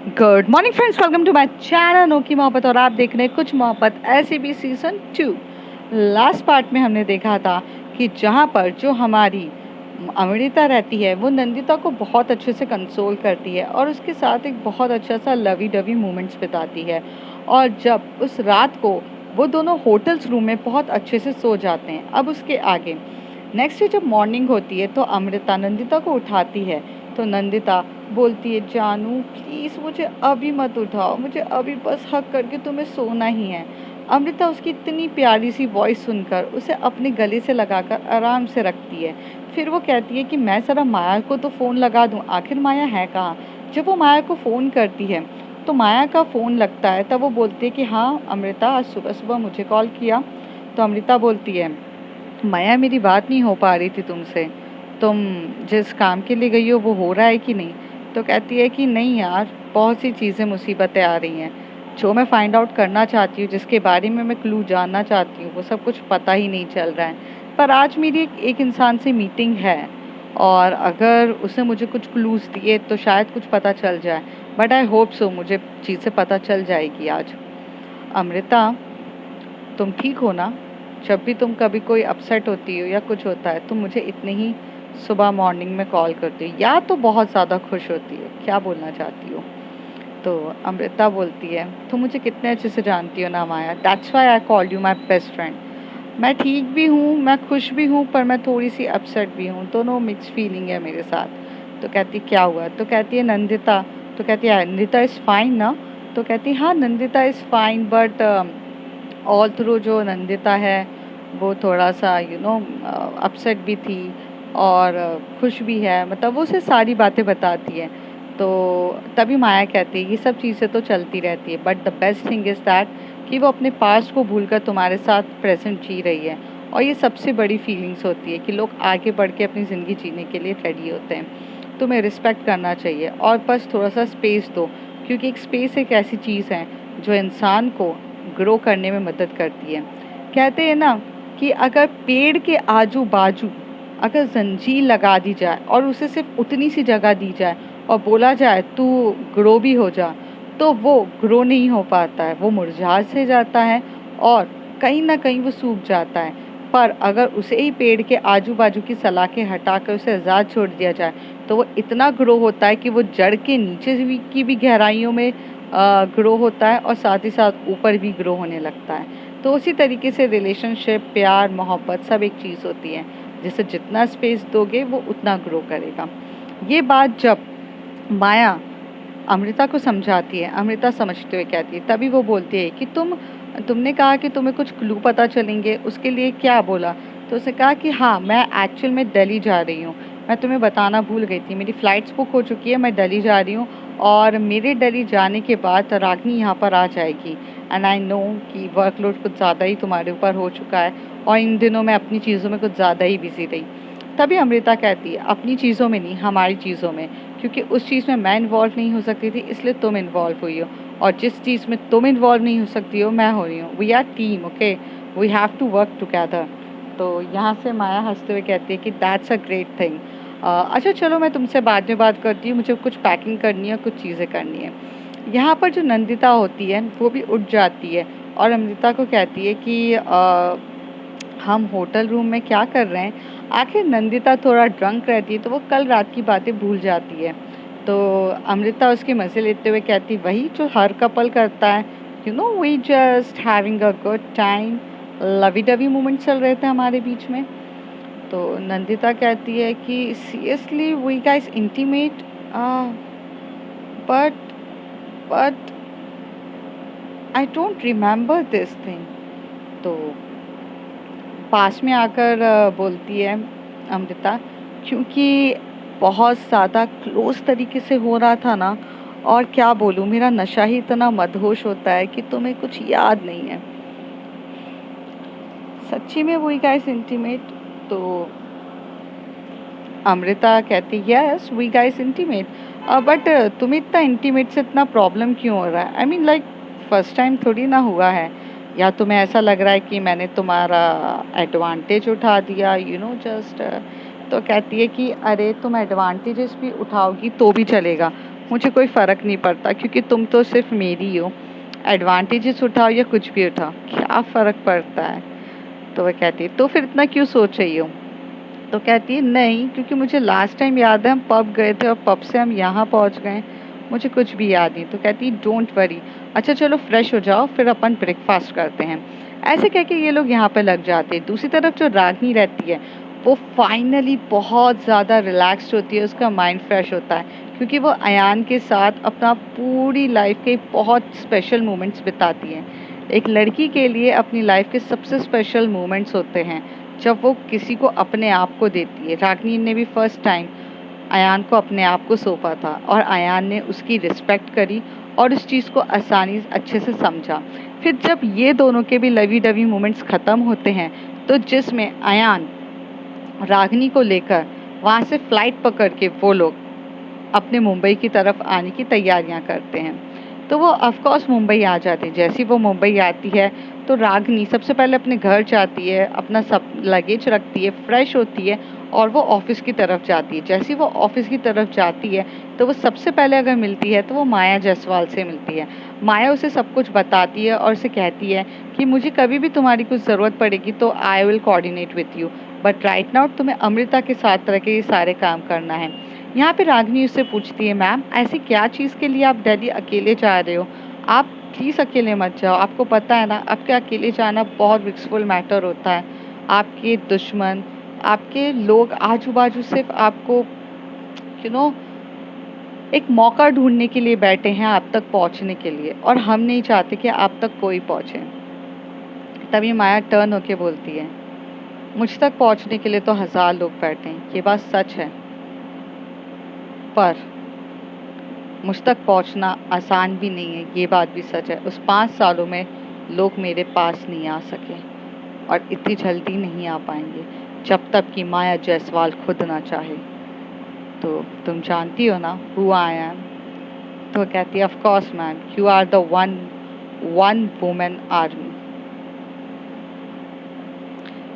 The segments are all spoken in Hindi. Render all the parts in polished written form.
Good morning friends, welcome to my channel नो की मोहब्बत। और आप देख रहे हैं कुछ मोहब्बत ऐसे भी सीज़न 2। लास्ट पार्ट में हमने देखा था कि जहाँ पर जो हमारी अमृता रहती है वो नंदिता को बहुत अच्छे से कंसोल करती है और उसके साथ एक बहुत अच्छा सा लवी डवी मोमेंट्स बिताती है। और जब उस रात को वो दोनों होटल्स रूम में बहुत अच्छे से सो जाते हैं। अब उसके आगे नेक्स्ट डे जब मॉर्निंग होती है तो अमृता नंदिता को उठाती है। तो नंदिता बोलती है, जानू प्लीज़ मुझे अभी मत उठाओ, मुझे अभी बस हक करके तुम्हें सोना ही है। अमृता उसकी इतनी प्यारी सी वॉइस सुनकर उसे अपने गले से लगाकर आराम से रखती है। फिर वो कहती है कि मैं ज़रा माया को तो फ़ोन लगा दूँ, आखिर माया है कहाँ। जब वो माया को फ़ोन करती है तो माया का फ़ोन लगता है। तब वो बोलती है कि हाँ अमृता, आज सुबह सुबह मुझे कॉल किया। तो अमृता बोलती है, माया मेरी बात नहीं हो पा रही थी तुमसे, तुम जिस काम के लिए गई हो रहा है कि नहीं। तो कहती है कि नहीं यार, बहुत सी चीज़ें मुसीबतें आ रही हैं, जो मैं फाइंड आउट करना चाहती हूँ, जिसके बारे में मैं क्लू जानना चाहती हूँ, वो सब कुछ पता ही नहीं चल रहा है। पर आज मेरी एक इंसान से मीटिंग है और अगर उसने मुझे कुछ क्लूज़ दिए तो शायद कुछ पता चल जाए। बट आई होप सो मुझे चीज़ें पता चल जाएगी आज। अमृता, तुम ठीक हो ना? जब भी तुम कभी कोई अपसेट होती हो या कुछ होता है, तुम मुझे इतने ही सुबह मॉर्निंग में कॉल करती हो या तो बहुत ज़्यादा खुश होती हो, क्या बोलना चाहती हो? तो अमृता बोलती है, तुम मुझे कितने अच्छे से जानती हो ना Maya, that's why I called you my best friend. मैं ठीक भी हूँ, मैं खुश भी हूँ, पर मैं थोड़ी सी अपसेट भी हूँ, दोनों मिक्स फीलिंग है मेरे साथ। तो कहती क्या हुआ? तो कहती है नंदिता। तो कहती है नंदिता इज़ फाइन ना? तो कहती हाँ Nandita is fine, but all through जो नंदिता है वो थोड़ा सा अपसेट भी थी और खुश भी है, मतलब वो उसे सारी बातें बताती है। तो तभी माया कहती है ये सब चीज़ें तो चलती रहती है, but the best thing is that कि वो अपने पास्ट को भूलकर तुम्हारे साथ प्रेजेंट जी रही है। और ये सबसे बड़ी फीलिंग्स होती है कि लोग आगे बढ़ के अपनी ज़िंदगी जीने के लिए रेडी होते हैं। तुम्हें रिस्पेक्ट करना चाहिए और बस थोड़ा सा स्पेस दो, क्योंकि एक स्पेस एक ऐसी चीज़ है जो इंसान को ग्रो करने में मदद करती है। कहते हैं ना कि अगर पेड़ के आजू बाजू अगर जंजीर लगा दी जाए और उसे सिर्फ उतनी सी जगह दी जाए और बोला जाए तू ग्रो भी हो जा, तो वो ग्रो नहीं हो पाता है, वो मुरझा से जाता है और कहीं ना कहीं वो सूख जाता है। पर अगर उसे ही पेड़ के आजू बाजू की सलाखें हटाकर उसे आज़ाद छोड़ दिया जाए तो वो इतना ग्रो होता है कि वो जड़ के नीचे की भी गहराइयों में ग्रो होता है और साथ ही साथ ऊपर भी ग्रो होने लगता है। तो उसी तरीके से रिलेशनशिप, प्यार, मोहब्बत सब एक चीज़ होती है, जिसे जितना स्पेस दोगे वो उतना ग्रो करेगा। ये बात जब माया अमृता को समझाती है, अमृता समझते हुए कहती है, तभी वो बोलती है कि तुमने कहा कि तुम्हें कुछ क्लू पता चलेंगे, उसके लिए क्या बोला? तो उसने कहा कि हाँ मैं एक्चुअल में दिल्ली जा रही हूँ। मैं तुम्हें बताना भूल गई थी, मेरी फ़्लाइट्स बुक हो चुकी है, मैं दिल्ली जा रही हूँ और मेरे दिल्ली जाने के बाद रागनी यहाँ पर आ जाएगी। एंड आई नो कि वर्कलोड कुछ ज़्यादा ही तुम्हारे ऊपर हो चुका है और इन दिनों मैं अपनी चीज़ों में कुछ ज़्यादा ही बिज़ी रही। तभी अमृता कहती है, अपनी चीज़ों में नहीं, हमारी चीज़ों में, क्योंकि उस चीज़ में मैं इन्वॉल्व नहीं हो सकती थी इसलिए तुम इन्वॉल्व हुई हो, और जिस चीज़ में तुम इन्वॉल्व नहीं हो सकती हो मैं हो रही हूँ। We are team, okay, we have to work together. तो यहाँ से माया हंसते हुए कहती है कि दैट्स अ ग्रेट थिंग। अच्छा चलो मैं तुमसे बाद में बात करती हूँ, मुझे कुछ पैकिंग करनी है, कुछ चीज़ें करनी है। यहाँ पर जो नंदिता होती है वो भी उठ जाती है और अमृता को कहती है कि हम होटल रूम में क्या कर रहे हैं। आखिर नंदिता थोड़ा ड्रंक रहती है तो वो कल रात की बातें भूल जाती है। तो अमृता उसके मज़े लेते हुए कहती, वही जो हर कपल करता है, we just having a good time, lovey dovey moment चल रहे थे हमारे बीच में। तो नंदिता कहती है कि seriously we guys intimate, but but I don't remember this thing. तो पास में आकर बोलती है अमृता, क्योंकि बहुत ज़्यादा क्लोज तरीके से हो रहा था ना, और क्या बोलूँ मेरा नशा ही इतना मदहोश होता है कि तुम्हें कुछ याद नहीं है। सच्ची में वही गाइस इंटीमेट? तो अमृता कहती yes we guys intimate, but तुम्हें इतना इंटीमेट से इतना प्रॉब्लम क्यों हो रहा है? I mean like first time थोड़ी ना हुआ है, या तुम्हें ऐसा लग रहा है कि मैंने तुम्हारा एडवांटेज उठा दिया, जस्ट। तो कहती है कि अरे तुम एडवांटेजेस भी उठाओगी तो भी चलेगा, मुझे कोई फ़र्क नहीं पड़ता क्योंकि तुम तो सिर्फ मेरी हो, एडवांटेजेस उठाओ या कुछ भी उठाओ, क्या फ़र्क पड़ता है। तो वह कहती है तो फिर इतना क्यों सोच रही हो। तो कहती है नहीं, क्योंकि मुझे लास्ट टाइम याद है हम पब गए थे और पब से हम यहाँ पहुँच गए, मुझे कुछ भी याद नहीं। तो कहती है डोंट वरी, अच्छा चलो फ्रेश हो जाओ फिर अपन ब्रेकफास्ट करते हैं। ऐसे कह के ये लोग यहाँ पे लग जाते हैं। दूसरी तरफ जो रागनी रहती है वो फाइनली बहुत ज़्यादा रिलैक्स्ड होती है, उसका माइंड फ्रेश होता है क्योंकि वो अयान के साथ अपना पूरी लाइफ के बहुत स्पेशल मोमेंट्स बिताती है। एक लड़की के लिए अपनी लाइफ के सबसे स्पेशल मोमेंट्स होते हैं जब वो किसी को अपने आप को देती है। रागनी ने भी फर्स्ट टाइम अयान को अपने आप को सौंपा था और अयान ने उसकी रिस्पेक्ट करी और उस चीज़ को आसानी अच्छे से समझा। फिर जब ये दोनों के भी लवी डवी मोमेंट्स ख़त्म होते हैं तो जिसमें अयान रागनी को लेकर वहाँ से फ़्लाइट पकड़ के वो लोग अपने मुंबई की तरफ आने की तैयारियां करते हैं। तो वो ऑफ कोर्स मुंबई आ जाते हैं। जैसे ही वो मुंबई आती है तो रागनी सबसे पहले अपने घर जाती है, अपना सब लगेज रखती है, फ्रेश होती है और वो ऑफिस की तरफ जाती है। जैसे ही वो ऑफिस की तरफ जाती है तो वो सबसे पहले अगर मिलती है तो वो माया जायसवाल से मिलती है। माया उसे सब कुछ बताती है और उसे कहती है कि मुझे कभी भी तुम्हारी कुछ ज़रूरत पड़ेगी तो I will coordinate with you, but right now तुम्हें अमृता के साथ रह के ये सारे काम करना है। यहाँ पे रागनी उससे पूछती है मैम ऐसी क्या चीज़ के लिए आप दिल्ली अकेले जा रहे हो, आप प्लीज़ अकेले मत जाओ, आपको पता है ना आपके अकेले जाना बहुत रिस्कफुल मैटर होता है। आपके दुश्मन, आपके लोग आजू बाजू सिर्फ आपको एक मौका ढूंढने के लिए बैठे हैं आप तक पहुंचने के लिए, और हम नहीं चाहते कि आप तक कोई पहुंचे। तभी माया टर्न होके बोलती है मुझ तक पहुंचने के लिए तो 1000 लोग बैठे हैं, ये बात सच है, पर मुझ तक पहुंचना आसान भी नहीं है, ये बात भी सच है। उस 5 सालों में लोग मेरे पास नहीं आ सके और इतनी जल्दी नहीं आ पाएंगे जब तक कि माया जायसवाल खुद ना चाहे। तो तुम जानती हो ना हु आई एम। तो कहती है of course ma'am, you are the one women army.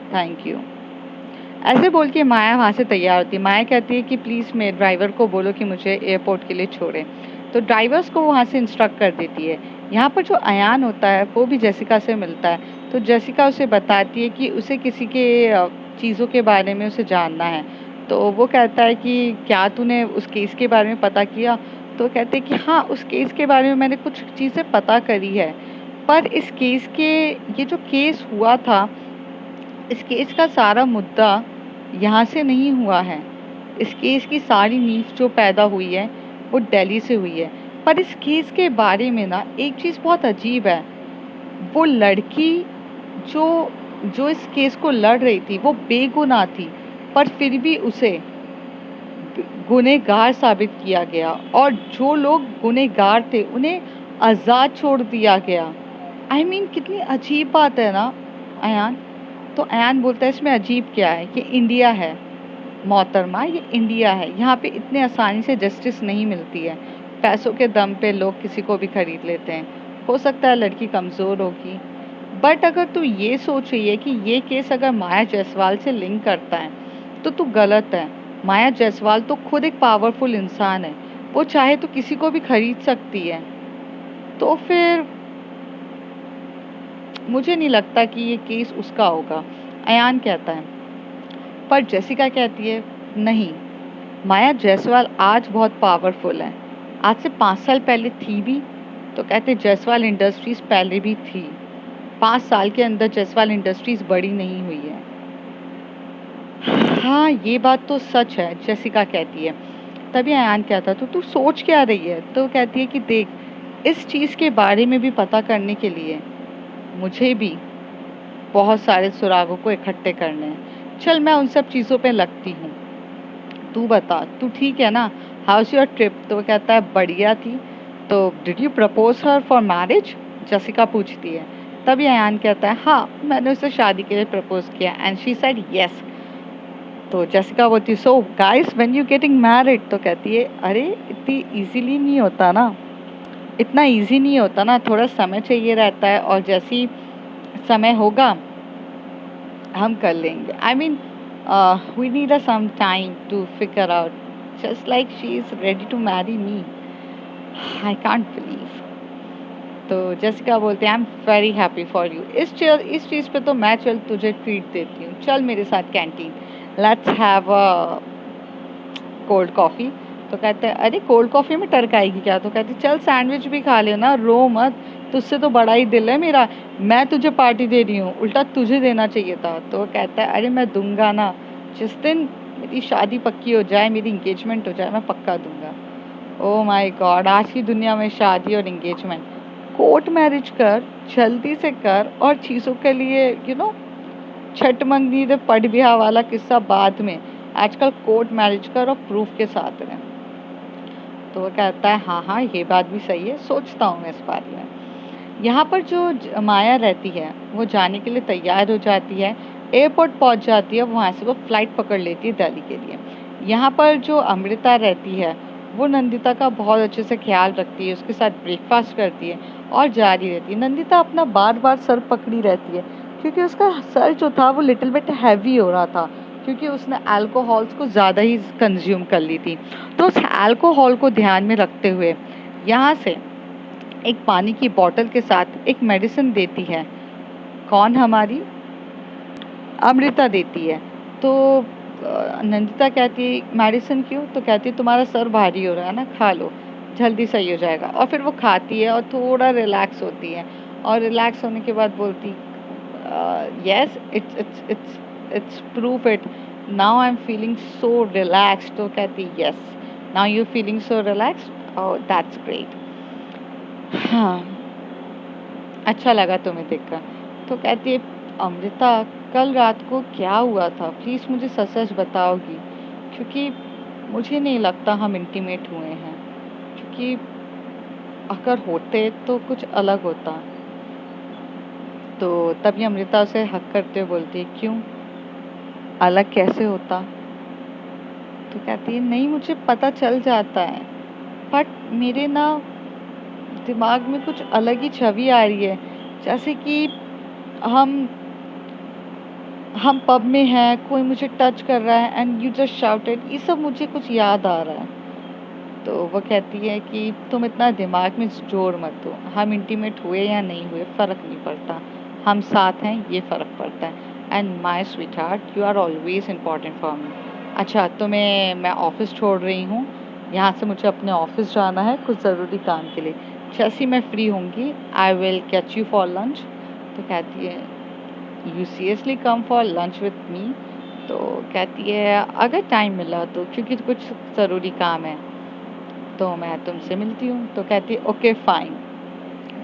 Thank you. ऐसे बोल के माया वहाँ से तैयार होती है। माया कहती है कि प्लीज़ मेरे ड्राइवर को बोलो कि मुझे एयरपोर्ट के लिए छोड़े। तो ड्राइवर्स को वहाँ से इंस्ट्रक्ट कर देती है। यहाँ पर जो अयान होता है वो भी जेसिका से मिलता है। तो जेसिका उसे बताती है कि उसे किसी के चीज़ों के बारे में उसे जानना है। तो वो कहता है कि क्या तूने उस केस के बारे में पता किया। तो कहते हैं कि हाँ उस केस के बारे में मैंने कुछ चीज़ें पता करी है, पर इस केस के ये जो केस हुआ था इस केस का सारा मुद्दा यहाँ से नहीं हुआ है। इस केस की सारी नींव जो पैदा हुई है वो दिल्ली से हुई है। पर इस केस के बारे में ना एक चीज़ बहुत अजीब है। वो लड़की जो जो इस केस को लड़ रही थी वो बेगुनाह थी, पर फिर भी उसे गुनहगार साबित किया गया और जो लोग गुनहगार थे उन्हें आज़ाद छोड़ दिया गया। आई मीन कितनी अजीब बात है ना अयान। तो अयान बोलता है इसमें अजीब क्या है, ये इंडिया है मोहतरमा, ये इंडिया है, यहाँ पे इतने आसानी से जस्टिस नहीं मिलती है। पैसों के दम पे लोग किसी को भी खरीद लेते हैं। हो सकता है लड़की कमज़ोर होगी, बट अगर तू ये सोच रही है कि ये केस अगर माया जायसवाल से लिंक करता है तो तू गलत है। माया जायसवाल तो खुद एक पावरफुल इंसान है, वो चाहे तो किसी को भी खरीद सकती है। तो फिर मुझे नहीं लगता कि ये केस उसका होगा, अयान कहता है। पर जेसिका कहती है नहीं, माया जायसवाल आज बहुत पावरफुल है, आज से 5 साल पहले थी भी। तो कहते जायसवाल इंडस्ट्रीज पहले भी थी, 5 साल के अंदर जायसवाल इंडस्ट्रीज बड़ी नहीं हुई है। हाँ ये बात तो सच है, जेसिका कहती है। तभी अयान कहता तो तू सोच क्या रही है। तो कहती है कि देख इस चीज़ के बारे में भी पता करने के लिए मुझे भी बहुत सारे सुरागों को इकट्ठे करने हैं। चल मैं उन सब चीज़ों पे लगती हूँ, तू बता तू ठीक है ना, हाउस योर ट्रिप। तो वो कहता है बढ़िया थी। तो did you propose her for marriage, Jessica पूछती है। तभी अयान कहता है हाँ मैंने उसे शादी के लिए प्रपोज किया एंड शी सेड यस। तो जसिका बोलती है so guys when you getting married. तो कहती है अरे इतनी इजीली नहीं होता ना, इतना इजी नहीं होता ना, थोड़ा समय चाहिए रहता है और जैसी समय होगा हम कर लेंगे। I mean we need some time to figure out, just like she is ready to marry me. I can't believe. तो जेसिका बोलते हैं I am very happy for you. इस चीज़ पे तो मैं चल तुझे ट्रीट देती हूँ, चल मेरे साथ canteen, let's have a cold coffee. तो कहते हैं अरे कोल्ड कॉफ़ी में टर्क आएगी क्या? तो कहते चल सैंडविच भी खा लेना, रो मत, तुझसे तो बड़ा ही दिल है मेरा, मैं तुझे पार्टी दे रही हूँ, उल्टा तुझे देना चाहिए था। तो कहता है अरे मैं दूंगा ना, जिस दिन मेरी शादी पक्की हो जाए, मेरी इंगेजमेंट हो जाए, मैं पक्का दूंगा। ओ माय गॉड, आज की दुनिया में शादी और इंगेजमेंट, कोर्ट मैरिज कर, जल्दी से कर, और चीज़ों के लिए छठ मंगनी द पट ब्याह वाला किस्सा बाद में, आजकल कोर्ट मैरिज कर और प्रूफ के साथ रहे। तो वो कहता है हाँ हाँ ये बात भी सही है, सोचता हूँ मैं इस बारे में। यहाँ पर जो माया रहती है वो जाने के लिए तैयार हो जाती है, एयरपोर्ट पहुँच जाती है, वहाँ से वो फ्लाइट पकड़ लेती है दिल्ली के लिए। यहाँ पर जो अमृता रहती है वो नंदिता का बहुत अच्छे से ख्याल रखती है, उसके साथ ब्रेकफास्ट करती है और जारी रहती है। नंदिता अपना बार बार सर पकड़ी रहती है क्योंकि उसका सर जो था वो लिटिल बिट हैवी हो रहा था, क्योंकि उसने अल्कोहल्स को ज़्यादा ही कंज्यूम कर ली थी। तो उस अल्कोहल को ध्यान में रखते हुए यहाँ से एक पानी की बोतल के साथ एक मेडिसिन देती है। कौन? हमारी अमृता देती है। तो नंदिता कहती है मेडिसिन क्यों? तो कहती है तुम्हारा सर भारी हो रहा है ना, खा लो, जल्दी सही हो जाएगा। और फिर वो खाती है और थोड़ा रिलैक्स होती है, और रिलैक्स होने के बाद बोलती yes it's proof it, now I am feeling so relaxed. तो कहती yes, now you feeling so relaxed, oh that's great. हाँ, अच्छा लगा तुम्हें देखकर। तो कहती है अमृता कल रात को क्या हुआ था, प्लीज़ मुझे सच सच बताओगी, क्योंकि मुझे नहीं लगता हम इंटीमेट हुए हैं, क्योंकि अगर होते तो कुछ अलग होता। तो तभी अमृता उसे हक करते हुए बोलती है क्यों, अलग कैसे होता? तो कहती है नहीं मुझे पता चल जाता है, बट मेरे ना दिमाग में कुछ अलग ही छवि आ रही है, जैसे कि हम हम पब में हैं, कोई मुझे टच कर रहा है एंड यू जस्ट शाउटेड, ये सब मुझे कुछ याद आ रहा है। तो वो कहती है कि तुम इतना दिमाग में जोर मत दो, हम इंटीमेट हुए या नहीं हुए फ़र्क नहीं पड़ता, हम साथ हैं ये फ़र्क पड़ता है। And my sweet heart you are always important for me. अच्छा तो मैं ऑफिस छोड़ रही हूँ, यहाँ से मुझे अपने ऑफिस जाना है कुछ ज़रूरी काम के लिए, जैसे ही मैं फ्री होंगी I will catch you for lunch. तो कहती है you seriously come for lunch with me? तो कहती है अगर टाइम मिला तो, क्योंकि कुछ ज़रूरी काम है, तो मैं तुमसे मिलती हूँ। तो कहती है ओके फाइन।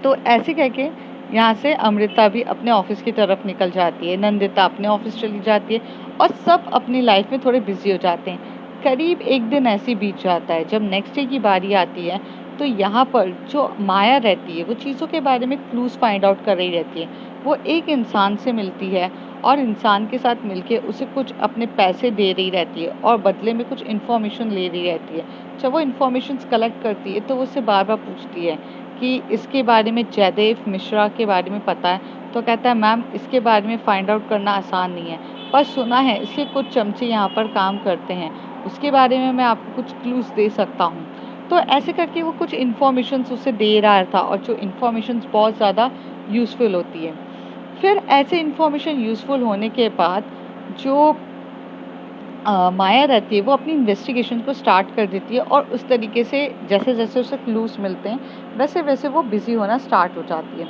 तो ऐसे कह के यहाँ से अमृता भी अपने ऑफिस की तरफ निकल जाती है, नंदिता अपने ऑफिस चली जाती है, और सब अपनी लाइफ में थोड़े बिजी हो जाते हैं। करीब एक दिन ऐसे बीत जाता है, जब नेक्स्ट डे की बारी आती है तो यहाँ पर जो माया रहती है वो चीज़ों के बारे में क्लूज फाइंड आउट कर रही रहती है। वो एक इंसान से मिलती है और इंसान के साथ मिलके उसे कुछ अपने पैसे दे रही रहती है और बदले में कुछ इन्फॉर्मेशन ले रही रहती है। जब वो इन्फॉर्मेशन कलेक्ट करती है तो वो उससे बार बार पूछती है कि इसके बारे में, जयदेव मिश्रा के बारे में पता है? तो कहता है मैम इसके बारे में फाइंड आउट करना आसान नहीं है, पर सुना है इसके कुछ चमचे यहाँ पर काम करते हैं, उसके बारे में मैं आपको कुछ क्लूज दे सकता हूँ। तो ऐसे करके वो कुछ इन्फॉर्मेशंस उसे दे रहा था, और जो इन्फॉर्मेशंस बहुत ज़्यादा यूज़फुल होती है। फिर ऐसे इन्फॉर्मेशन यूज़फुल होने के बाद जो माया रहती है वो अपनी इन्वेस्टिगेशन को स्टार्ट कर देती है, और उस तरीके से जैसे जैसे उसे क्लूज मिलते हैं वैसे वैसे वो बिजी होना स्टार्ट हो जाती है।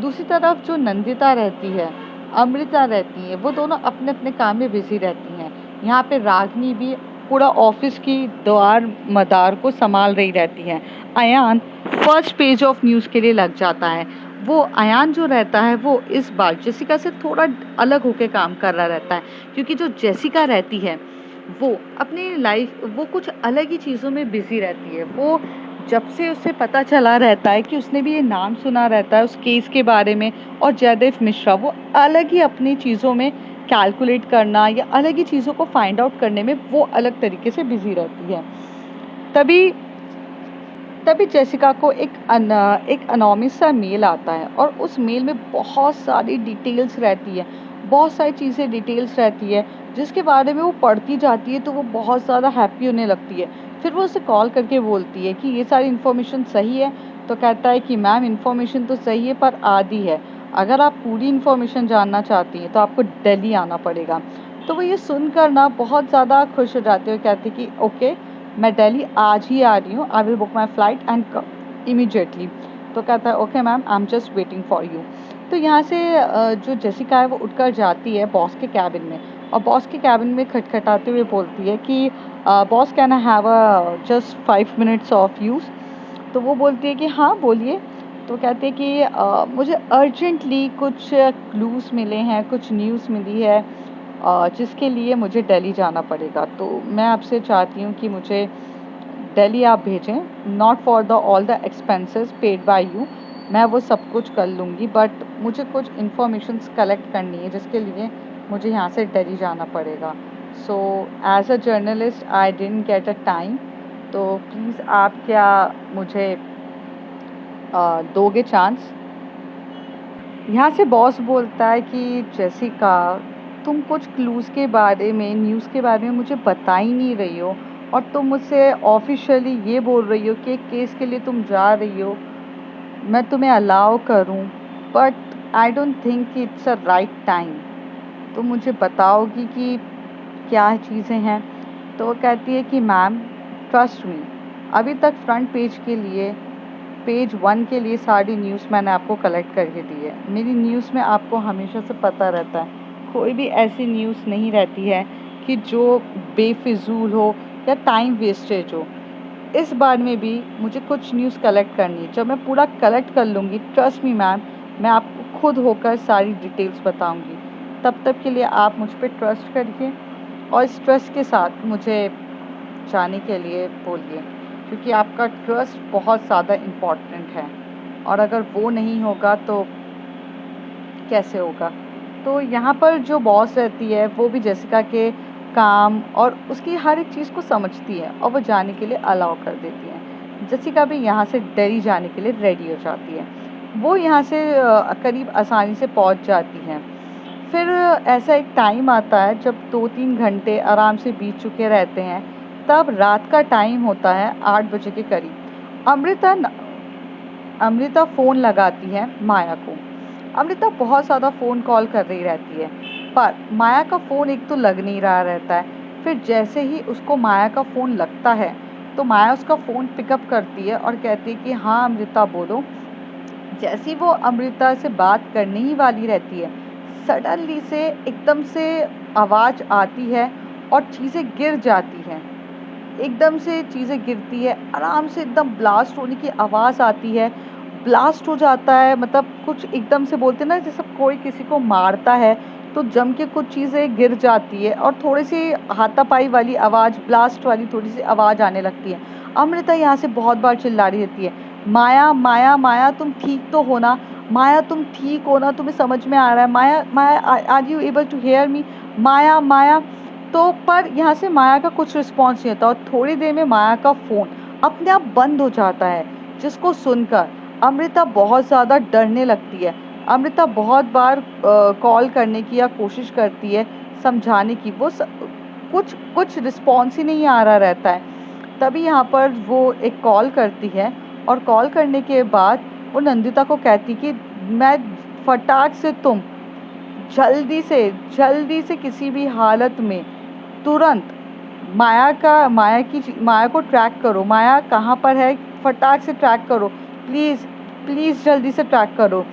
दूसरी तरफ जो नंदिता रहती है, अमृता रहती है, वो दोनों अपने अपने काम में बिजी रहती हैं। यहाँ पे रागनी भी पूरा ऑफिस की द्वार मदार को संभाल रही रहती है। Ayaan first page of news के लिए लग जाता है। वो अयान जो रहता है वो इस बार जेसिका से थोड़ा अलग होकर काम कर रहा रहता है, क्योंकि जो जेसिका रहती है वो अपनी लाइफ वो कुछ अलग ही चीज़ों में बिजी रहती है। वो जब से उसे पता चला रहता है कि उसने भी ये नाम सुना रहता है उस केस के बारे में, और जयदेव मिश्रा, वो अलग ही अपनी चीज़ों में कैलकुलेट करना या अलग ही चीज़ों को फाइंड आउट करने में वो अलग तरीके से बिजी रहती है। तभी तभी जेसिका को एक अनोनिमस सा मेल आता है, और उस मेल में बहुत सारी डिटेल्स रहती है, बहुत सारी चीज़ें डिटेल्स रहती है, जिसके बारे में वो पढ़ती जाती है तो वो बहुत ज़्यादा हैप्पी होने लगती है। फिर वो उसे कॉल करके बोलती है कि ये सारी इन्फॉर्मेशन सही है। तो कहता है कि मैम इन्फॉर्मेशन तो सही है पर आधी है, अगर आप पूरी इन्फॉर्मेशन जानना चाहती हैं तो आपको दिल्ली आना पड़ेगा। तो वो ये सुनकर ना बहुत ज़्यादा खुश हो जाती है और कहती है कि ओके, मैं दिल्ली आज ही आ रही हूँ, I will book my flight and come immediately. तो कहता है okay ma'am, I am just waiting for you. तो यहाँ से जो जेसिका है वो उठकर जाती है बॉस के कैबिन में, और बॉस के कैबिन में खटखटाते हुए बोलती है कि boss, can I have just 5 minutes of use. तो वो बोलती है कि हाँ बोलिए। तो कहते हैं कि मुझे अर्जेंटली कुछ क्लूज़ मिले हैं, कुछ न्यूज़ मिली है जिसके लिए मुझे दिल्ली जाना पड़ेगा। तो मैं आपसे चाहती हूँ कि मुझे दिल्ली आप भेजें, not for the all the expenses paid by you, मैं वो सब कुछ कर लूँगी, बट मुझे कुछ इन्फॉर्मेशंस कलेक्ट करनी है जिसके लिए मुझे यहाँ से दिल्ली जाना पड़ेगा। So as a journalist I didn't get a time, तो प्लीज़ आप क्या मुझे दोगे चांस। यहाँ से बॉस बोलता है कि जेसिका, तुम कुछ क्लूज़ के बारे में, न्यूज़ के बारे में मुझे बता ही नहीं रही हो, और तुम मुझसे ऑफिशियली ये बोल रही हो कि एक केस के लिए तुम जा रही हो, मैं तुम्हें अलाउ करूं, but I don't think it's a right time. तुम मुझे बताओगी कि क्या चीज़ें हैं। तो वो कहती है कि मैम ट्रस्ट मी, अभी तक फ्रंट पेज के लिए, पेज 1 के लिए सारी न्यूज़ मैंने आपको कलेक्ट करके दी है। मेरी न्यूज़ में आपको हमेशा से पता रहता है, कोई भी ऐसी न्यूज़ नहीं रहती है कि जो बेफिजूल हो या टाइम वेस्टेज हो। इस बार में भी मुझे कुछ न्यूज़ कलेक्ट करनी है, जब मैं पूरा कलेक्ट कर लूँगी, ट्रस्ट मी मैम, मैं आपको खुद होकर सारी डिटेल्स बताऊँगी। तब तक के लिए आप मुझ पर ट्रस्ट करिए और इस ट्रस्ट के साथ मुझे जाने के लिए बोलिए, क्योंकि आपका ट्रस्ट बहुत ज़्यादा इम्पॉर्टेंट है, और अगर वो नहीं होगा तो कैसे होगा। तो यहाँ पर जो बॉस रहती है वो भी जेसिका के काम और उसकी हर एक चीज़ को समझती है और वो जाने के लिए अलाउ कर देती है। जेसिका भी यहाँ से दिल्ली जाने के लिए रेडी हो जाती है। वो यहाँ से करीब आसानी से पहुँच जाती है। फिर ऐसा एक टाइम आता है जब 2-3 घंटे आराम से बीत चुके रहते हैं, तब रात का टाइम होता है 8 बजे के करीब। अमृता फ़ोन लगाती है माया को। अमृता बहुत ज़्यादा फ़ोन कॉल कर रही रहती है, पर माया का फ़ोन एक तो लग नहीं रहा रहता है। फिर जैसे ही उसको माया का फ़ोन लगता है, तो माया उसका फ़ोन पिकअप करती है और कहती है कि हाँ अमृता बोलो। जैसे ही वो अमृता से बात करने ही वाली रहती है, सडनली से एकदम से आवाज़ आती है और चीज़ें गिर जाती हैं। एकदम से चीज़ें गिरती है, आराम से एकदम ब्लास्ट होने की आवाज़ आती है, ब्लास्ट हो जाता है, मतलब कुछ एकदम से बोलते हैं ना, जैसे कोई किसी को मारता है तो जम के कुछ चीज़ें गिर जाती है और थोड़ी सी हाथापाई वाली आवाज़, ब्लास्ट वाली थोड़ी सी आवाज़ आने लगती है। अमृता यहाँ से बहुत बार चिल्ला रही रहती है, माया माया माया तुम ठीक तो हो ना, माया तुम ठीक हो ना, तुम्हें समझ में आ रहा है, Maya Maya are you able to hear me, Maya Maya. तो पर यहाँ से माया का कुछ रिस्पॉन्स नहीं होता और थोड़ी देर में माया का फ़ोन अपने आप बंद हो जाता है, जिसको सुनकर अमृता बहुत ज़्यादा डरने लगती है। अमृता बहुत बार कॉल करने की या कोशिश करती है समझाने की, कुछ कुछ रिस्पॉन्स ही नहीं आ रहा रहता है। तभी यहाँ पर वो एक कॉल करती है और कॉल करने के बाद वो नंदिता को कहती कि मैं फटाक से तुम जल्दी से किसी भी हालत में तुरंत माया को ट्रैक करो, माया कहाँ पर है, फटाक से ट्रैक करो, प्लीज़ प्लीज़ जल्दी से ट्रैक करो।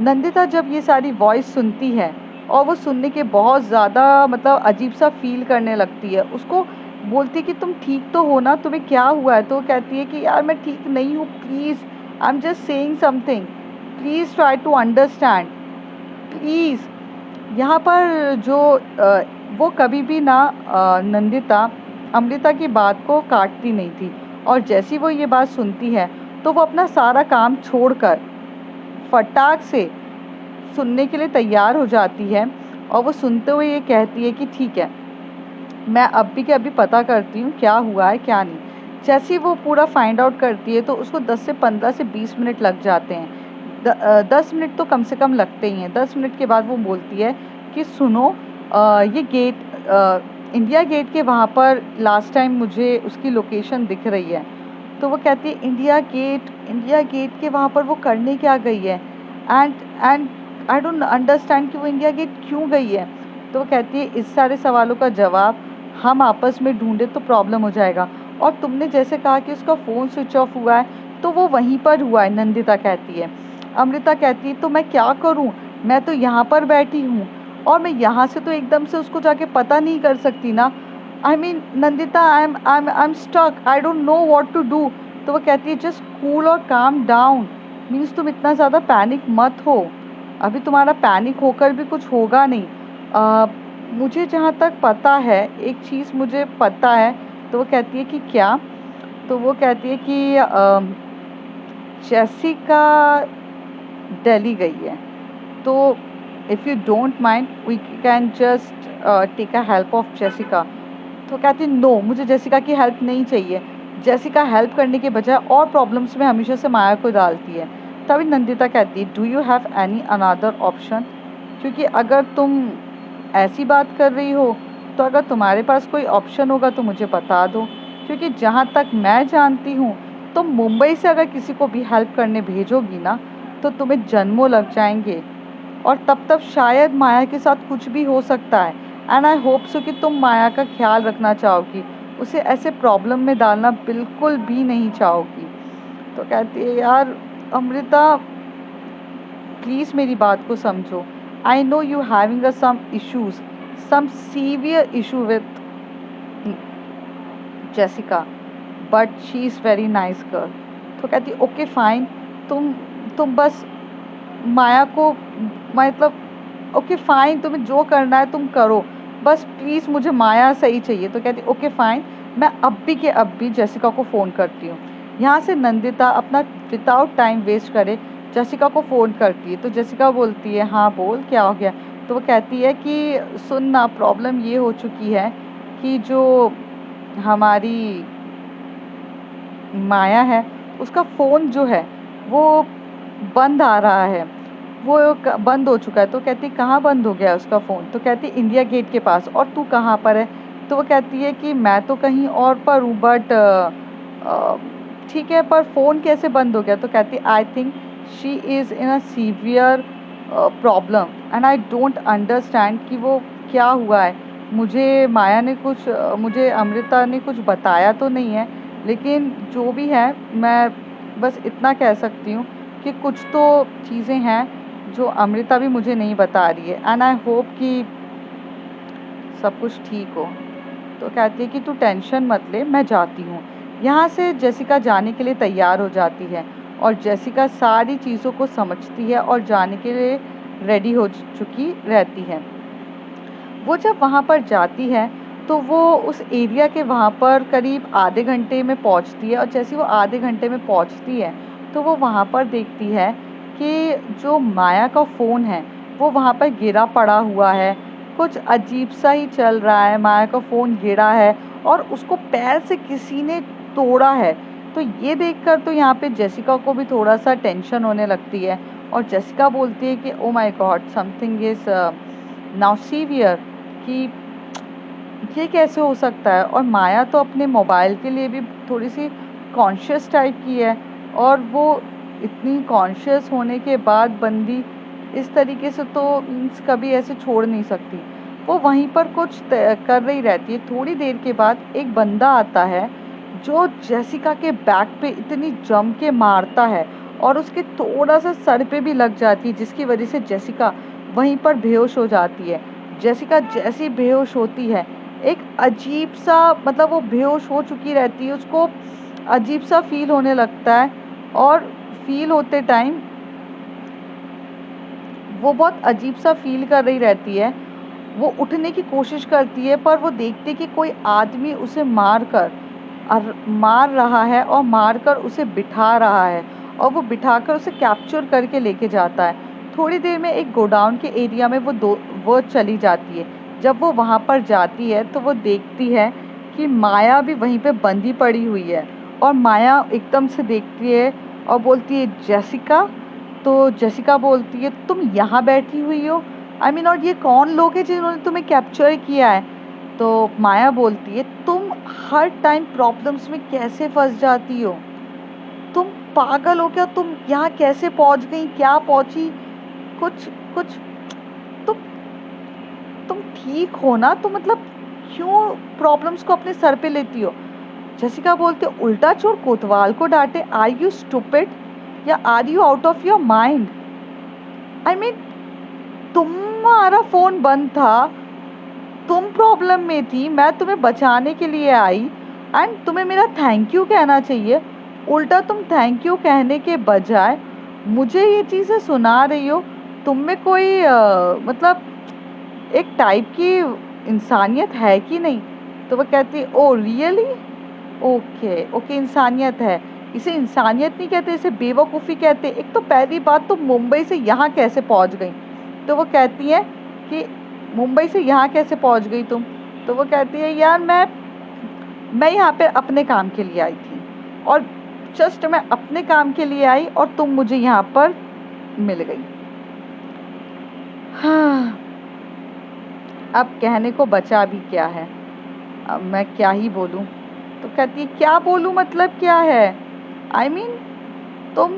नंदिता जब ये सारी वॉइस सुनती है और वो सुनने के बहुत ज़्यादा मतलब अजीब सा फील करने लगती है, उसको बोलती है कि तुम ठीक तो हो ना, तुम्हें क्या हुआ है। तो वो कहती है कि यार मैं ठीक नहीं हूँ, please I am just saying something, please try to understand, please. यहाँ पर जो वो कभी भी ना नंदिता अमृता की बात को काटती नहीं थी, और जैसी वो ये बात सुनती है तो वो अपना सारा काम छोड़कर फटाक से सुनने के लिए तैयार हो जाती है, और वो सुनते हुए ये कहती है कि ठीक है, मैं अभी के अभी पता करती हूँ क्या हुआ है क्या नहीं। जैसे ही वो पूरा फाइंड आउट करती है तो उसको 10 से 15 से 20 मिनट लग जाते हैं। 10 मिनट तो कम से कम लगते ही हैं। 10 मिनट के बाद वो बोलती है कि सुनो, ये गेट इंडिया गेट के वहाँ पर लास्ट टाइम मुझे उसकी लोकेशन दिख रही है। तो वो कहती है इंडिया गेट के वहाँ पर वो करने क्या गई है, and and I don't understand कि वो इंडिया गेट क्यों गई है। तो वो कहती है इस सारे सवालों का जवाब हम आपस में ढूंढे तो प्रॉब्लम हो जाएगा। और तुमने जैसे कहा कि उसका फ़ोन स्विच ऑफ हुआ है, तो वो वहीं पर हुआ है, नंदिता कहती है। अमृता कहती है तो मैं क्या करूं, मैं तो यहाँ पर बैठी हूँ और मैं यहाँ से तो एकदम से उसको जाके पता नहीं कर सकती ना। I mean Nandita, I am stuck, I don't know what to do. तो वो कहती है जस्ट कूल और काम डाउन, मीन्स तुम इतना ज़्यादा पैनिक मत हो, अभी तुम्हारा पैनिक होकर भी कुछ होगा नहीं। मुझे जहाँ तक पता है, एक चीज़ मुझे पता है। तो वो कहती है कि क्या। तो वो कहती है कि जेसिका दिल्ली गई है, तो if you don't mind we can just take a help of Jessica. तो कहती नो, मुझे जेसिका की हेल्प नहीं चाहिए। जेसिका हेल्प करने के बजाय और प्रॉब्लम्स में हमेशा से माया को डालती है। तभी नंदिता कहती है do you have any another option, क्योंकि अगर तुम ऐसी बात कर रही हो तो अगर तुम्हारे पास कोई ऑप्शन होगा तो मुझे बता दो, क्योंकि जहाँ तक मैं जानती हूँ तो मुंबई से अगर किसी को भी हेल्प करने भेजोगी ना तो तुम्हें जन्मों लग जाएंगे, और तब तक शायद माया के साथ कुछ भी हो सकता है। एंड आई होप सो कि तुम माया का ख्याल रखना चाहोगी, उसे ऐसे प्रॉब्लम में डालना बिल्कुल भी नहीं चाहोगी। तो कहती है यार अमृता, प्लीज़ मेरी बात को समझो। I know you having a some issues, some severe issue with Jessica, but she is very nice girl. तो कहती ओके फाइन, तुम बस माया को, मतलब ओके फाइन, तुम्हें जो करना है तुम करो, बस प्लीज़ मुझे माया सही चाहिए। तो कहती ओके फाइन, मैं अभी के अभी जेसिका को फ़ोन करती हूँ। यहाँ से नंदिता अपना विदाउट टाइम वेस्ट करे जेसिका को फ़ोन करती है। तो जेसिका बोलती है हाँ बोल क्या हो गया। तो वो कहती है कि सुन ना, प्रॉब्लम ये हो चुकी है कि जो हमारी माया है उसका फ़ोन जो है वो बंद आ रहा है, वो बंद हो चुका है। तो कहती कहाँ बंद हो गया है उसका फ़ोन। तो कहती इंडिया गेट के पास, और तू कहाँ पर है। तो वो कहती है कि मैं तो कहीं और पर हूँ, बट ठीक है पर फ़ोन कैसे बंद हो गया। तो कहती I think she is in a severe problem and I don't understand कि वो क्या हुआ है। मुझे अमृता ने कुछ बताया तो नहीं है, लेकिन जो भी है मैं बस इतना कह सकती हूँ कि कुछ तो चीज़ें हैं जो अमृता भी मुझे नहीं बता रही है, एंड आई होप कि सब कुछ ठीक हो। तो कहती है कि तू टेंशन मत ले, मैं जाती हूँ। यहाँ से जेसिका जाने के लिए तैयार हो जाती है, और जेसिका सारी चीज़ों को समझती है और जाने के लिए रेडी हो चुकी रहती है। वो जब वहाँ पर जाती है तो वो उस एरिया के वहाँ पर करीब आधे घंटे में पहुँचती है, और जैसे वो आधे घंटे में पहुँचती है तो वो वहाँ पर देखती है कि जो माया का फ़ोन है वो वहाँ पर गिरा पड़ा हुआ है, कुछ अजीब सा ही चल रहा है। माया का फ़ोन गिरा है और उसको पैर से किसी ने तोड़ा है। तो ये देखकर तो यहाँ पे जेसिका को भी थोड़ा सा टेंशन होने लगती है, और जेसिका बोलती है कि oh my God, something is now severe, कि ये कैसे हो सकता है। और माया तो अपने मोबाइल के लिए भी थोड़ी सी कॉन्शियस टाइप की है, और वो इतनी कॉन्शियस होने के बाद बंदी इस तरीके से तो मीन्स कभी ऐसे छोड़ नहीं सकती। वो वहीं पर कुछ कर रही रहती है। थोड़ी देर के बाद एक बंदा आता है जो जेसिका के बैक पे इतनी जम के मारता है, और उसके थोड़ा सा सर पे भी लग जाती है, जिसकी वजह से जेसिका वहीं पर बेहोश हो जाती है। जेसिका जैसी बेहोश होती है, एक अजीब सा, मतलब वो बेहोश हो चुकी रहती है, उसको अजीब सा फील होने लगता है, और फील होते टाइम वो बहुत अजीब सा फील कर रही रहती है। वो उठने की कोशिश करती है, पर वो देखती है कि कोई आदमी उसे मार रहा है और मारकर उसे बिठा रहा है, और वो बिठाकर उसे कैप्चर करके लेके जाता है। थोड़ी देर में एक गोडाउन के एरिया में वो चली जाती है। जब वो वहाँ पर जाती है तो वो देखती है कि माया भी वहीं पे बंधी पड़ी हुई है, और माया एकदम से देखती है और बोलती है जेसिका। तो जेसिका बोलती है तुम यहाँ बैठी हुई हो, आई मीन और ये कौन लोग हैं जिन्होंने तुम्हें कैप्चर किया है। तो माया बोलती है, तुम हर टाइम प्रॉब्लम्स में कैसे फंस जाती हो? तुम पागल हो क्या? तुम यहाँ कैसे पहुंच गई? क्या पहुंची? कुछ कुछ तुम तुम ठीक हो ना? तो मतलब क्यों प्रॉब्लम्स को अपने सर पे लेती हो? जसिका बोलते, उल्टा चोर कोतवाल को डांटे, आर यू स्टूपिड या are you out of your mind? I mean, तुम्हारा फोन बंद था, तुम प्रॉब्लम में थी, मैं तुम्हें बचाने के लिए आई, एंड तुम्हें मेरा थैंक यू कहना चाहिए। उल्टा तुम थैंक यू कहने के बजाय मुझे ये चीज़ें सुना रही हो। तुम में कोई मतलब एक टाइप की इंसानियत है कि नहीं? तो वो कहती, ओ रियली, ओके ओके, इंसानियत है। इसे इंसानियत नहीं कहते, इसे बेवकूफ़ी कहते। एक तो पहली बात, तो मुंबई से यहाँ कैसे पहुँच गई? तो वो कहती है कि मुंबई से यहाँ कैसे पहुँच गई तुम? तो वो कहती है, यार मैं यहाँ पे अपने काम के लिए आई थी, और जस्ट मैं अपने काम के लिए आई और तुम मुझे यहाँ पर मिल गई। हाँ, अब कहने को बचा भी क्या है? अब मैं क्या ही बोलूँ? तो कहती है, क्या बोलूँ मतलब क्या है? आई मीन, तुम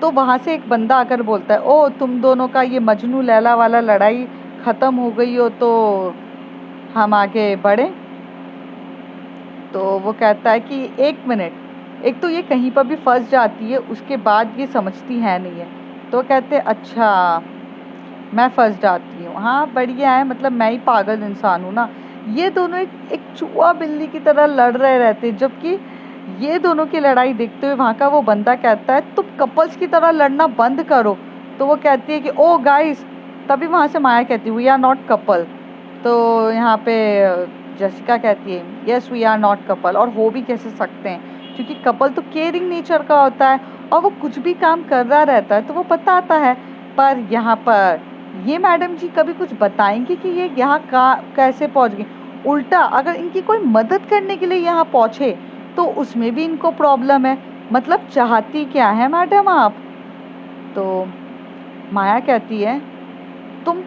तो वहाँ से एक बंदा आकर बोलता है, ओ तुम दोनों का ये मजनू लैला वाला लड़ाई ख़त्म हो गई हो तो हम आगे बढ़े। तो वो कहता है कि एक मिनट, एक तो ये कहीं पर भी फंस जाती है, उसके बाद ये समझती है नहीं है। तो कहते, अच्छा मैं फंस जाती हूँ, हाँ बढ़िया है, मतलब मैं ही पागल इंसान हूँ ना। ये दोनों एक चूहा बिल्ली की तरह लड़ रहे रहते, जबकि ये दोनों की लड़ाई देखते हुए वहाँ का वो बंदा कहता है, तुम कपल्स की तरह लड़ना बंद करो। तो वो कहती है कि ओ गाइस, तभी वहाँ से माया कहती है, वी आर नॉट कपल। तो यहाँ पे जसिका कहती है, yes we are not couple, और हो भी कैसे सकते हैं, क्योंकि कपल तो केयरिंग नेचर का होता है, और वो कुछ भी काम कर रहा रहता है तो वो बताता है। पर यहाँ पर ये मैडम जी कभी कुछ बताएंगे कि ये यहाँ का कैसे पहुँच गई? उल्टा अगर इनकी कोई मदद करने के लिए यहाँ पहुँचे तो उसमें भी इनको प्रॉब्लम है। मतलब चाहती क्या है मैडम आप? तो माया कहती है, तुम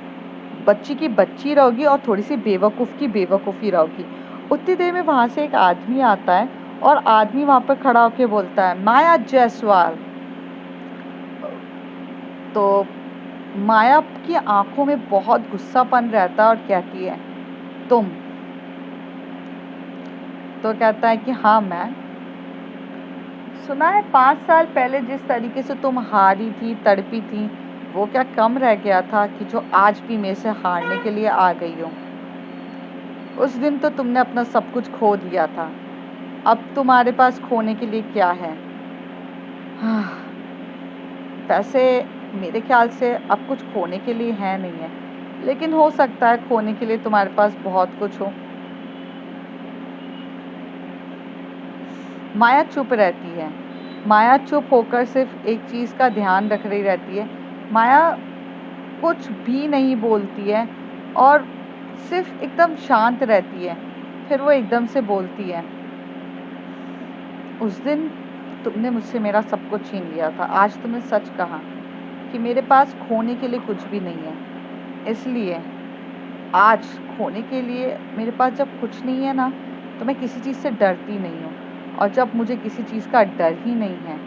बच्ची की बच्ची रहोगी और थोड़ी सी बेवकूफ़ की बेवकूफ़ी रहोगी। उतनी देर में वहाँ से एक आदमी आता है, और आदमी वहाँ पर खड़ा होकर बोलता है, माया जायसवाल। तो माया की आंखों में बहुत गुस्सापन रहता है और कहती है, तुम? तो कहता है कि हाँ मैं। सुना है 5 साल पहले जिस तरीके से तुम हारी थी, तड़पी थी, वो क्या कम रह गया था कि जो आज भी मेरे से हारने के लिए आ गई हो? उस दिन तो तुमने अपना सब कुछ खो दिया था, अब तुम्हारे पास खोने के लिए क्या है? हाँ, वैसे मेरे ख्याल से अब कुछ खोने के लिए है नहीं है, लेकिन हो सकता है खोने के लिए तुम्हारे पास बहुत कुछ हो। माया चुप रहती है। माया चुप होकर सिर्फ एक चीज़ का ध्यान रख रही रहती है। माया कुछ भी नहीं बोलती है और सिर्फ एकदम शांत रहती है। फिर वो एकदम से बोलती है, उस दिन तुमने मुझसे मेरा सब कुछ छीन लिया था, आज तुमने सच कहा कि मेरे पास खोने के लिए कुछ भी नहीं है। इसलिए आज खोने के लिए मेरे पास जब कुछ नहीं है ना, तो मैं किसी चीज़ से डरती नहीं हूँ, और जब मुझे किसी चीज़ का डर ही नहीं है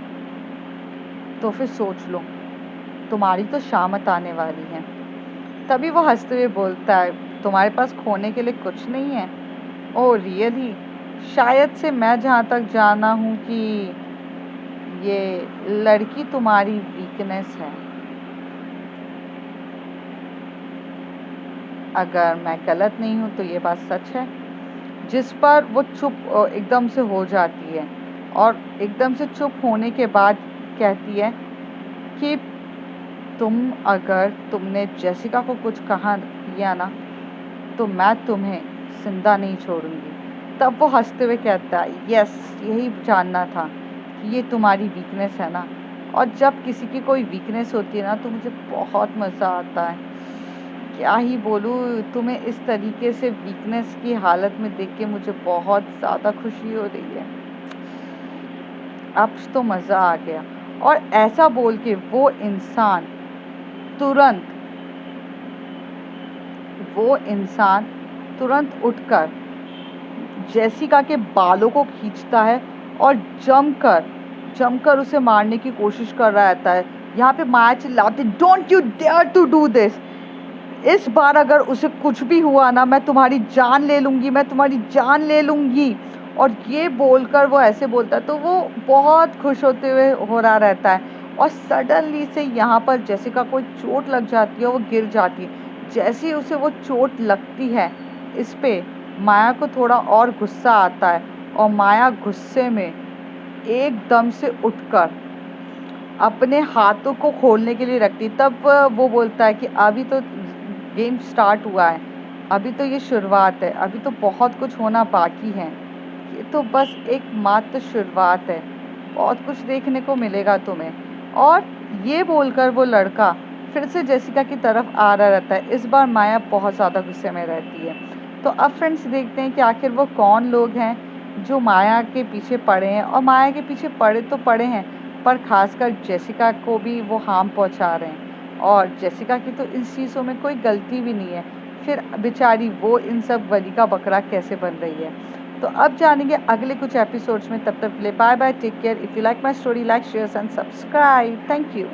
तो फिर सोच लो, तुम्हारी तो शामत आने वाली है। तभी वो हंसते हुए बोलता है, तुम्हारे पास खोने के लिए कुछ नहीं है? Oh really? शायद से मैं जहाँ तक जाना हूँ कि ये लड़की तुम्हारी वीकनेस है। अगर मैं गलत नहीं हूँ तो ये बात सच है। जिस पर वो चुप एकदम से हो जाती है, और एकदम से चुप होने के बाद कहती है कि अगर तुमने जेसिका को कुछ कहा किया ना, तो मैं तुम्हें जिंदा नहीं छोड़ूंगी। तब वो हंसते हुए कहता है, यस यही जानना था कि ये तुम्हारी वीकनेस है ना। और जब किसी की कोई वीकनेस होती है ना, तो मुझे बहुत मज़ा आता है। क्या ही बोलूँ, तुम्हें इस तरीके से वीकनेस की हालत में देख के मुझे बहुत ज़्यादा खुशी हो रही है। अब तो मज़ा आ गया। और ऐसा बोल के तुरंत वो इंसान तुरंत उठकर जेसिका के बालों को खींचता है और जमकर उसे मारने की कोशिश कर रहा रहता है। यहाँ पे माया चिल्लाती, don't you dare to do this, इस बार अगर उसे कुछ भी हुआ ना, मैं तुम्हारी जान ले लूँगी, मैं तुम्हारी जान ले लूँगी। और ये बोलकर वो ऐसे बोलता है तो वो बहुत खुश होते हुए हो रहा रहता है। और सडनली से यहाँ पर जेसिका को चोट लग जाती है, वो गिर जाती है। जैसे ही उसे वो चोट लगती है, इस पे माया को थोड़ा और गुस्सा आता है और माया गुस्से में एकदम से उठकर अपने हाथों को खोलने के लिए रखती। तब वो बोलता है कि अभी तो गेम स्टार्ट हुआ है, अभी तो ये शुरुआत है, अभी तो बहुत कुछ होना बाकी है, ये तो बस एक मात्र शुरुआत है, बहुत कुछ देखने को मिलेगा तुम्हें। और ये बोलकर वो लड़का फिर से जेसिका की तरफ आ रहा रहता है। इस बार माया बहुत ज़्यादा गुस्से में रहती है। तो अब फ्रेंड्स देखते हैं कि आखिर वो कौन लोग हैं जो माया के पीछे पड़े हैं। और माया के पीछे पड़े तो पड़े हैं, पर खासकर जेसिका को भी वो हार्म पहुंचा रहे हैं। और जेसिका की तो इन चीज़ों में कोई गलती भी नहीं है, फिर बेचारी वो इन सब बलि का बकरा कैसे बन रही है। तो अब जानेंगे अगले कुछ एपिसोड्स में। तब तक के लिए bye bye, take care. If you like my story, like share and subscribe. Thank you.